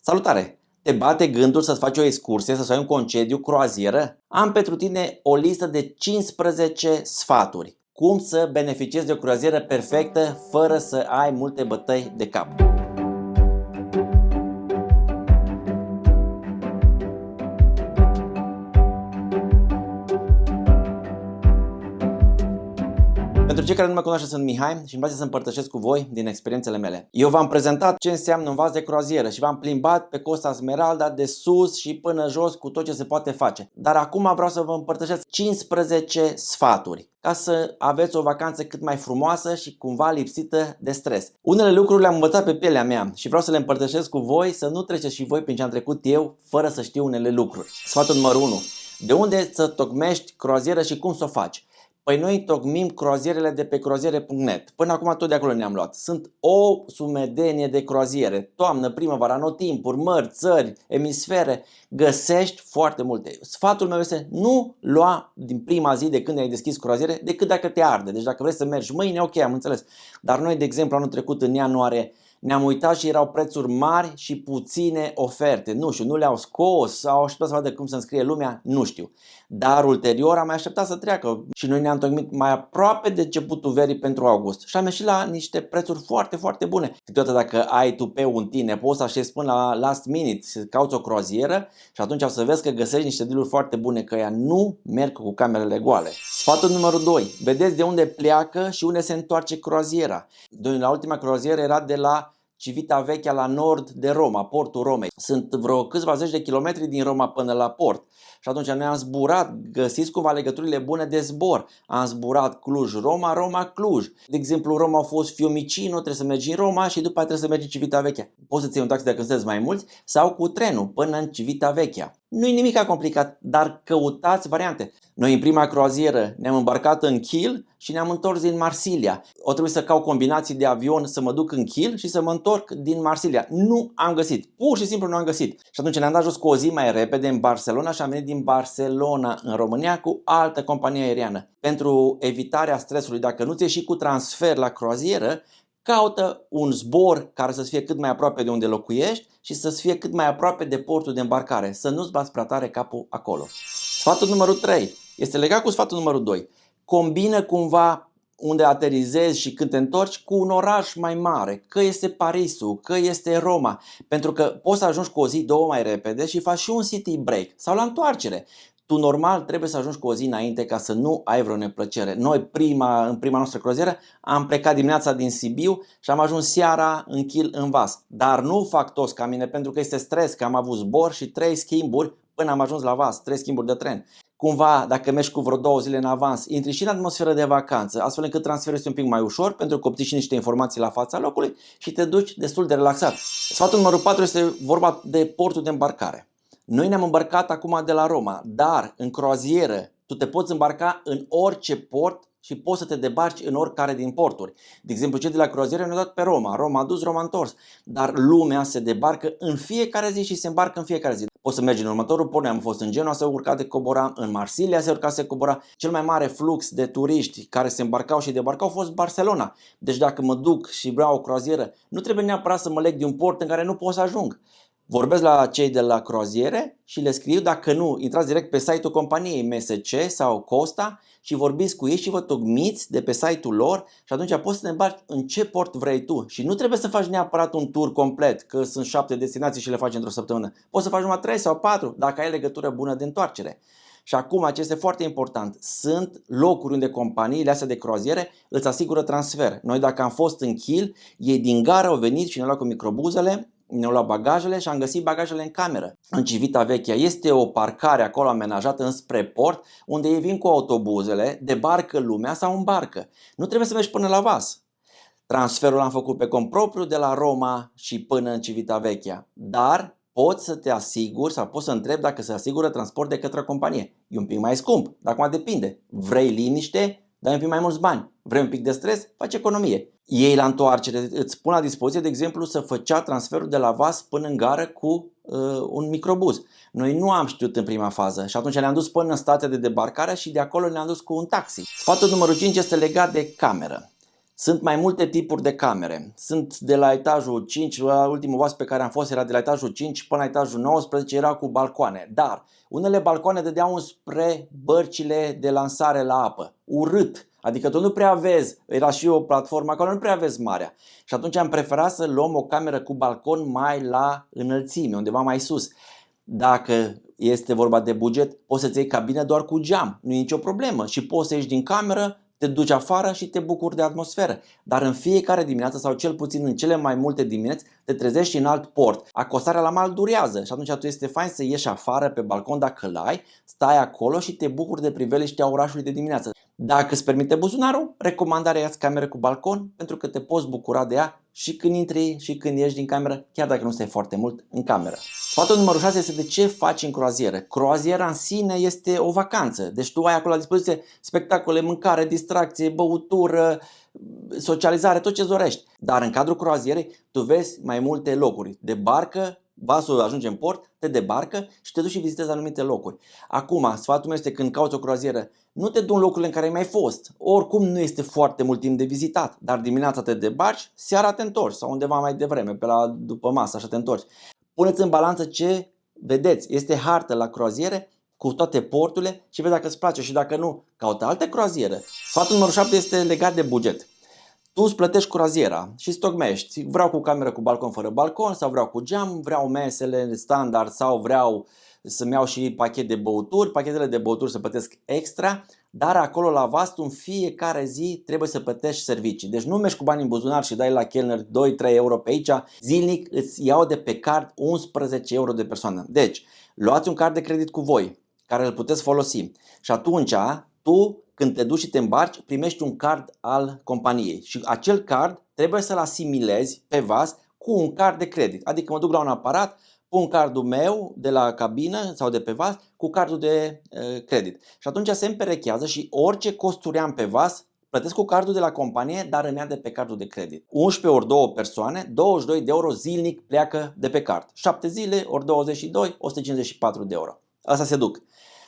Salutare! Te bate gândul să-ți faci o excursie, să-ți ai un concediu, croazieră? Am pentru tine o listă de 15 sfaturi. Cum să beneficiezi de o croazieră perfectă fără să ai multe bătăi de cap. Pentru cei care nu mă cunoaște, sunt Mihai și îmi place să împărtășesc cu voi din experiențele mele. Eu v-am prezentat ce înseamnă un vas de croazieră și v-am plimbat pe Costa Smeralda de sus și până jos cu tot ce se poate face. Dar acum vreau să vă împărtășesc 15 sfaturi ca să aveți o vacanță cât mai frumoasă și cumva lipsită de stres. Unele lucruri le-am învățat pe pielea mea și vreau să le împărtășesc cu voi, să nu treceți și voi prin ce am trecut eu fără să știu unele lucruri. Sfatul numărul 1. De unde să tocmești croazieră și cum să o faci? Păi noi tocmim croazierele de pe croaziere.net. Până acum tot de acolo ne-am luat. Sunt o sumedenie de croaziere. Toamnă, primăvară, anotimpuri, mări, țări, emisfere. Găsești foarte multe. Sfatul meu este nu lua din prima zi de când ai deschis croaziere, decât dacă te arde. Deci dacă vrei să mergi mâine, ok, am înțeles. Dar noi, de exemplu, anul trecut în ianuarie ne-am uitat și erau prețuri mari și puține oferte. Nu știu, nu le-au scos sau au așteptat să vadă cum să înscrie lumea, nu știu. Dar ulterior am mai așteptat să treacă și noi ne-am întocmit mai aproape de începutul verii pentru august. Și am ieșit la niște prețuri foarte, foarte bune. Câteodată dacă ai tu pe un tine, poți să aștepți până la last minute să cauți o croazieră și atunci o să vezi că găsești niște deal-uri foarte bune, că ea nu merg cu camerele goale. Sfatul numărul 2. Vedeți de unde pleacă și unde se întoarce croaziera. La ultima croazieră era de la Civitavecchia la nord de Roma, portul Romei. Sunt vreo câțiva zeci de kilometri din Roma până la port. Și atunci noi am zburat, găsiți cumva legăturile bune de zbor. Am zburat Cluj-Roma, Roma-Cluj. De exemplu, Roma a fost Fiumicino, trebuie să mergi în Roma și după aceea trebuie să mergi în Civitavecchia. Poți să-ți iei un taxi dacă sunteți mai mulți sau cu trenul până în Civitavecchia. Nu e nimic complicat, dar căutați variante. Noi în prima croazieră ne-am îmbarcat în Kiel și ne-am întors din Marsilia. O trebuie să caut combinații de avion să mă duc în Kiel și să mă întorc din Marsilia. Nu am găsit, pur și simplu nu am găsit. Și atunci ne-am dat jos cu o zi mai repede în Barcelona și am venit din Barcelona în România cu altă companie aeriană. Pentru evitarea stresului, dacă nu ți ieși cu transfer la croazieră, caută un zbor care să fie cât mai aproape de unde locuiești și să fie cât mai aproape de portul de îmbarcare, să nu-ți bați prea tare capul acolo. Sfatul numărul 3 este legat cu sfatul numărul 2. Combină cumva unde aterizezi și când te întorci cu un oraș mai mare, că este Parisul, că este Roma, pentru că poți să ajungi cu o zi, două mai repede și faci și un city break sau la întoarcere. Tu normal trebuie să ajungi cu o zi înainte ca să nu ai vreo neplăcere. Noi în prima noastră croazieră am plecat dimineața din Sibiu și am ajuns seara în Kiel în vas. Dar nu fac toți ca mine pentru că este stres, că am avut zbor și 3 schimburi până am ajuns la vas, 3 schimburi de tren. Cumva, dacă mergi cu vreo 2 zile în avans, intri și în atmosferă de vacanță, astfel încât transferul este un pic mai ușor pentru că obții și niște informații la fața locului și te duci destul de relaxat. Sfatul numărul 4 este vorba de portul de îmbarcare. Noi ne-am îmbarcat acum de la Roma, dar în croazieră tu te poți îmbarca în orice port și poți să te debarci în oricare din porturi. De exemplu, cei de la croazieră ne-au dat pe Roma, Roma a dus, Roma a întors, dar lumea se debarcă în fiecare zi și se îmbarcă în fiecare zi. Poți să mergi în următorul port, noi am fost în Genoa, se urca de cobora, în Marsilia se urca se cobora. Cel mai mare flux de turiști care se îmbarcau și debarcau a fost Barcelona. Deci dacă mă duc și vreau o croazieră, nu trebuie neapărat să mă leg de un port în care nu pot să ajung. Vorbesc la cei de la croaziere și le scriu, dacă nu, intrați direct pe site-ul companiei MSC sau Costa și vorbiți cu ei și vă tocmiți de pe site-ul lor și atunci poți să te îmbarci în ce port vrei tu. Și nu trebuie să faci neapărat un tur complet, că sunt 7 destinații și le faci într-o săptămână. Poți să faci numai 3 sau 4 dacă ai legătură bună de întoarcere. Și acum, ce este foarte important, sunt locuri unde companiile astea de croaziere îți asigură transfer. Noi dacă am fost în Kiel, ei din gară au venit și ne-au luat cu microbuzele, ne-au luat bagajele și am găsit bagajele în cameră. În Civitavecchia este o parcare acolo amenajată înspre port, unde ei vin cu autobuzele, debarcă lumea sau îmbarcă. Nu trebuie să mergi până la vas. Transferul l-am făcut pe cont propriu de la Roma și până în Civitavecchia, dar poți să te asiguri sau poți să întrebi dacă se asigură transport de către companie. E un pic mai scump, dar acum depinde. Vrei liniște? Dai un pic mai mulți bani. Vrei un pic de stres? Faci economie. Ei la întoarcere îți pun la dispoziție, de exemplu, să făcea transferul de la vas până în gară cu un microbuz. Noi nu am știut în prima fază și atunci ne-am dus până în stația de debarcare și de acolo ne-am dus cu un taxi. Sfatul numărul 5 este legat de cameră. Sunt mai multe tipuri de camere. Sunt de la etajul 5, la ultimul vas pe care am fost era de la etajul 5 până la etajul 19, era cu balcoane. Dar unele balcoane dădeau spre bărcile de lansare la apă. Urât. Adică tu nu prea vezi, era și o platformă acolo, nu prea vezi marea. Și atunci am preferat să luăm o cameră cu balcon mai la înălțime, undeva mai sus. Dacă este vorba de buget, poți să-ți iei cabină doar cu geam, nu e nicio problemă. Și poți să ieși din cameră, te duci afară și te bucuri de atmosferă. Dar în fiecare dimineață, sau cel puțin în cele mai multe dimineți, te trezești în alt port. Acostarea la mal durează și atunci tu este fain să ieși afară pe balcon dacă l-ai, stai acolo și te bucuri de priveliștea orașului de dimineață. Dacă îți permite buzunarul, recomandarea ia-ți cameră cu balcon pentru că te poți bucura de ea și când intri și când ieși din cameră, chiar dacă nu stai foarte mult în cameră. Sfatul numărul 6 este de ce faci în croazieră. Croaziera în sine este o vacanță, deci tu ai acolo la dispoziție spectacole, mâncare, distracție, băutură, socializare, tot ce dorești. Dar în cadrul croazierei tu vezi mai multe locuri. De barcă, vasul ajunge în port, te debarcă și te duci și vizitezi anumite locuri. Acum, sfatul meu este când cauți o croazieră, nu te du în locurile în care ai mai fost. Oricum nu este foarte mult timp de vizitat, dar dimineața te debarci, seara te întorci sau undeva mai devreme, pe la după masă, așa te întorci. Puneți în balanță ce vedeți. Este hartă la croaziere cu toate porturile și vezi dacă îți place și dacă nu, caută alte croaziere. Sfatul numărul 7 este legat de buget. Tu îți plătești croaziera și stocmești. Vreau cu cameră cu balcon fără balcon sau vreau cu geam, vreau mesele standard sau vreau să-mi iau și pachet de băuturi. Pachetele de băuturi se plătesc extra, dar acolo la vas tu în fiecare zi trebuie să plătești servicii. Deci nu mergi cu bani în buzunar și dai la chelner 2-3 euro pe aici. Zilnic îți iau de pe card 11 euro de persoană. Deci luați un card de credit cu voi care îl puteți folosi și atunci tu când te duci și te îmbarci primești un card al companiei și acel card trebuie să-l asimilezi pe vas cu un card de credit. Adică mă duc la un aparat, pun cardul meu de la cabină sau de pe vas cu cardul de credit. Și atunci se împerechează și orice costuri am pe vas plătesc cu cardul de la companie, dar îmi ia de pe cardul de credit. 11 ori 2 persoane, 22 de euro zilnic pleacă de pe card. 7 zile ori 22, 154 de euro. Asta se duc.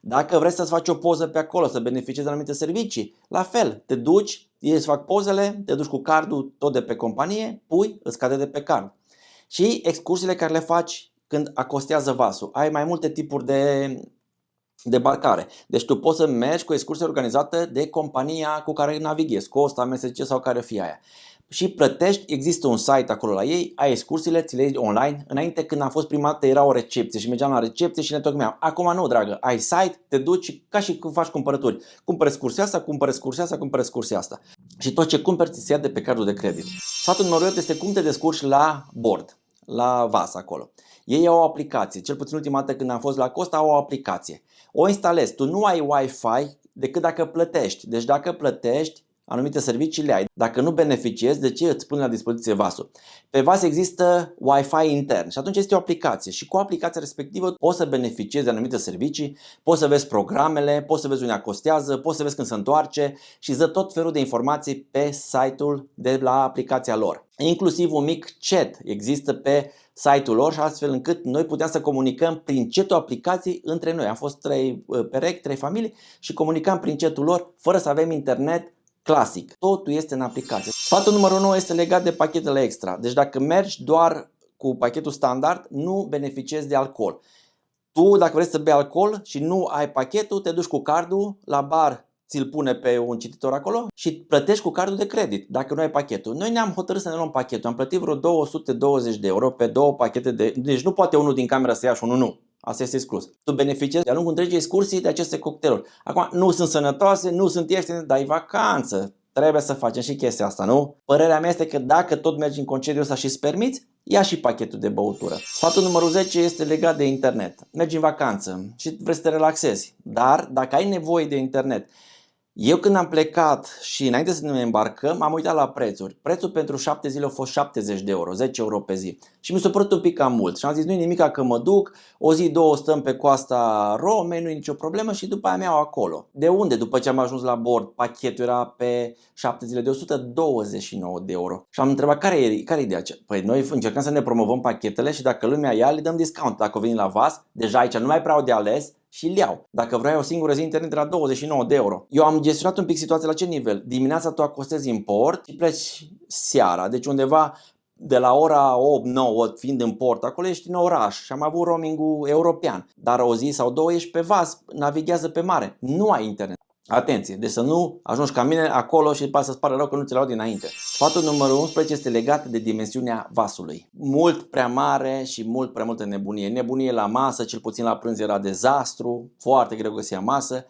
Dacă vrei să-ți faci o poză pe acolo, să beneficiezi de anumite servicii, la fel, te duci, îți fac pozele, te duci cu cardul tot de pe companie, pui, îți scade de pe card. Și excursiile care le faci când acostează vasul. Ai mai multe tipuri de barcare. Deci tu poți să mergi cu o excursie organizată de compania cu care navighezi, Costa, MSC sau care fie aia. Și plătești, există un site acolo la ei, ai excursiile, ți le iei online. Înainte când am fost prima dată era o recepție și mergeam la recepție și ne tocmeam. Acum nu, dragă, ai site, te duci ca și când faci cumpărături. Cumpări excursia asta, cumpări excursia asta, cumpări excursia asta. Și tot ce cumperi ți se ia de pe cardul de credit. Sfatul numărul 8 este cum te descurci la bord, la vas acolo. Ei au o aplicație, cel puțin ultima dată când am fost la Costa au o aplicație. O instalezi, tu nu ai Wi-Fi decât dacă plătești. Deci dacă plătești, anumite servicii le ai. Dacă nu beneficiezi, de ce îți pune la dispoziție vasul? Pe vas există Wi-Fi intern și atunci este o aplicație și cu aplicația respectivă poți să beneficiezi de anumite servicii, poți să vezi programele, poți să vezi unde acostează, poți să vezi când se întoarce și îți dă tot felul de informații pe site-ul de la aplicația lor. Inclusiv un mic chat există pe site-ul lor și astfel încât noi puteam să comunicăm prin chat-ul aplicației între noi. Am fost 3 perechi, 3 familii și comunicam prin chat-ul lor fără să avem internet clasic. Totul este în aplicație. Sfatul numărul 9 este legat de pachetele extra. Deci dacă mergi doar cu pachetul standard, nu beneficiezi de alcool. Tu dacă vrei să bei alcool și nu ai pachetul, te duci cu cardul la bar, ți-l pune pe un cititor acolo și plătești cu cardul de credit dacă nu ai pachetul. Noi ne-am hotărât să ne luăm pachetul. Am plătit vreo 220 de euro pe 2 pachete de... Deci nu poate unul din cameră să ia și unul nu. Asta este exclus. Tu beneficiezi de-a lungul întregii excursii de aceste cocktailuri. Acum, nu sunt sănătoase, nu sunt ieftine, dar e vacanță. Trebuie să facem și chestia asta, nu? Părerea mea este că dacă tot mergi în concediul ăsta și îți permiți, ia și pachetul de băutură. Sfatul numărul 10 este legat de internet. Mergi în vacanță și vrei să te relaxezi. Dar dacă ai nevoie de internet, eu când am plecat și înainte să ne îmbarcăm, am uitat la prețuri. Prețul pentru 7 zile a fost 70 de euro, 10 euro pe zi. Și mi s-a părut un pic cam mult. Și am zis, nu-i nimica că mă duc, o zi, două stăm pe coasta Romei, nu-i nicio problemă și după aia mi-au acolo. De unde? După ce am ajuns la bord, pachetul era pe 7 zile de 129 de euro. Și am întrebat, care e ideea? Păi noi încercăm să ne promovăm pachetele și dacă lumea ia, le dăm discount. Dacă o veni la vas, deja aici nu mai prea au de ales. și îl iau. Dacă vrei o singură zi internet era 29 de euro. Eu am gestionat un pic situația la ce nivel? Dimineața tu acostezi în port și pleci seara. Deci undeva de la ora 8-9 fiind în port, acolo ești în oraș și am avut roaming-ul european. Dar o zi sau două ești pe vas, navighează pe mare, nu ai internet. Atenție, deci să nu ajungi ca mine acolo și după să-ți pare rău că nu ți l-au dinainte. Sfatul numărul 11 este legat de dimensiunea vasului. Mult prea mare și mult prea multă nebunie. Nebunie la masă, cel puțin la prânz era dezastru, foarte greu găsea masă.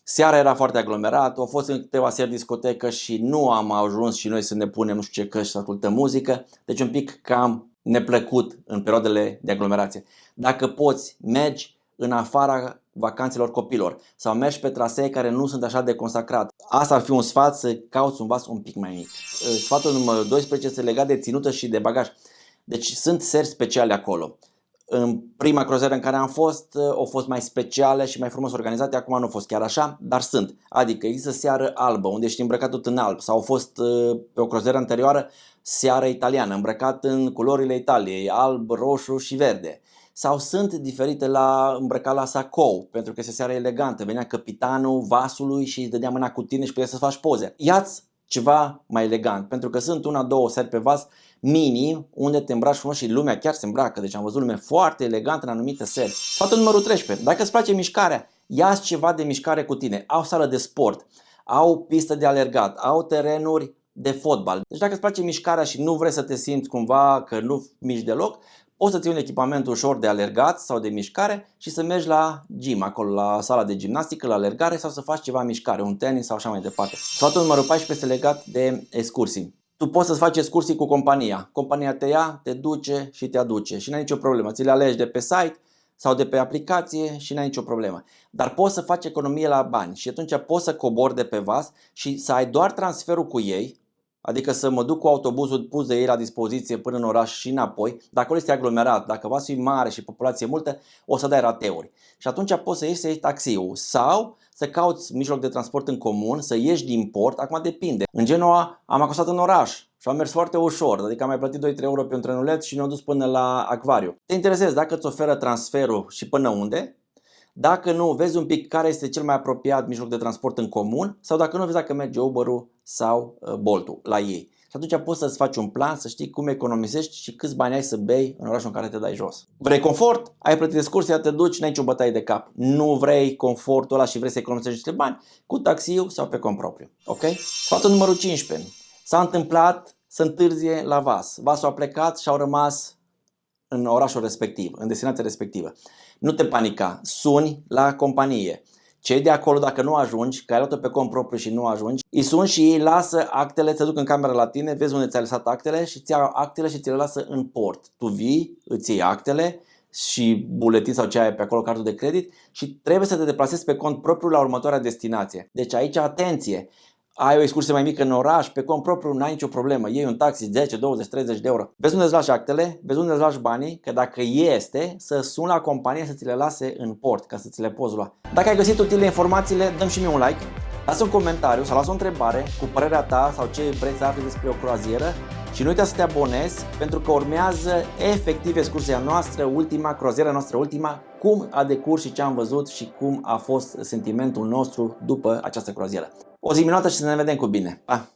Seara era foarte aglomerat, au fost în câteva seri discotecă și nu am ajuns și noi să ne punem nu știu ce căști să ascultăm muzică. Deci un pic cam neplăcut în perioadele de aglomerație. Dacă poți, mergi în afara vacanțelor copilor sau mergi pe trasee care nu sunt așa de consacrat. Asta ar fi un sfat, să cauți un vas un pic mai mic. Sfatul numărul 12 este legat de ținută și de bagaj. Deci sunt seri speciale acolo. În prima croazieră în care am fost, au fost mai speciale și mai frumos organizate, acum nu au fost chiar așa, dar sunt. Adică există seară albă, unde ești îmbrăcat tot în alb, sau au fost pe o croazieră anterioară seară italiană, îmbrăcat în culorile Italiei, alb, roșu și verde. Sau sunt diferite îmbrăcat la sacou, pentru că este seara elegantă, venea capitanul vasului și îți dădea mâna cu tine și puteai să faci poze. Ia-ți ceva mai elegant, pentru că sunt una, două seri pe vas mini, unde te îmbraci frumos și lumea chiar se îmbracă. Deci am văzut lume foarte elegantă în anumite seri. Sfatul numărul 13. Dacă îți place mișcarea, ia-ți ceva de mișcare cu tine. Au sală de sport, au pistă de alergat, au terenuri de fotbal. Deci dacă îți place mișcarea și nu vrei să te simți cumva că nu miști deloc, poți să ții un echipament ușor de alergat sau de mișcare și să mergi la gym, acolo la sala de gimnastică, la alergare sau să faci ceva mișcare, un tenis sau așa mai departe. Sfatul numărul 14 este legat de excursii. Tu poți să-ți faci excursii cu compania. Compania te ia, te duce și te aduce și n-ai nicio problemă. Ți le alegi de pe site sau de pe aplicație și n-ai nicio problemă. Dar poți să faci economie la bani și atunci poți să cobori de pe vas și să ai doar transferul cu ei. Adică să mă duc cu autobuzul pus de ei la dispoziție până în oraș și înapoi. Dacă acolo este aglomerat, dacă vasul e mare și populație multă, o să dai rateuri. Și atunci poți să ieși să iei taxiul sau să cauți mijloc de transport în comun, să ieși din port. Acum depinde. În Genoa am acostat în oraș și am mers foarte ușor. Adică am mai plătit 2-3 euro pe un trenuleț și ne-am dus până la acvariu. Te interesezi dacă îți oferă transferul și până unde? Dacă nu, vezi un pic care este cel mai apropiat mijloc de transport în comun sau dacă nu, vezi dacă merge Uber-ul sau Bolt-ul la ei. Și atunci poți să-ți faci un plan, să știi cum economisești și câți bani ai să bei în orașul în care te dai jos. Vrei confort? Ai plătit excursia, te duci, n-ai nicio bătaie de cap. Nu vrei confortul ăla și vrei să economisești niște bani? Cu taxiul sau pe cont propriu. Ok? Sfatul numărul 15. S-a întâmplat să întârzie la vas. Vasul a plecat și au rămas în orașul respectiv, în destinația respectivă. Nu te panica, suni la companie. Cei de acolo, dacă nu ajungi, că ai luat-o pe cont propriu și nu ajungi, îi suni și ei lasă actele, te duc în camera la tine, vezi unde ți-ai lăsat actele și ți iau actele și ți le lasă în port. Tu vii, îți iei actele și buletin sau ce ai pe acolo, cardul de credit și trebuie să te deplasezi pe cont propriu la următoarea destinație. Deci aici, atenție! Ai o excursie mai mică în oraș, pe cont propriu, n-ai nicio problemă. Iei un taxi 10, 20, 30 de euro. Vezi unde îți lași actele, vezi unde îți lași banii, că dacă este, să suni la companie să ți le lase în port, ca să ți le poți lua. Dacă ai găsit utile informațiile, dă-mi și mie un like, lasă un comentariu sau lasă o întrebare cu părerea ta sau ce vrei să afli despre o croazieră și nu uita să te abonezi pentru că urmează efectiv excursia noastră, ultima, croazieră noastră ultima, cum a decurs și ce am văzut și cum a fost sentimentul nostru după această croazieră. O zi minunată și să ne vedem cu bine. Pa!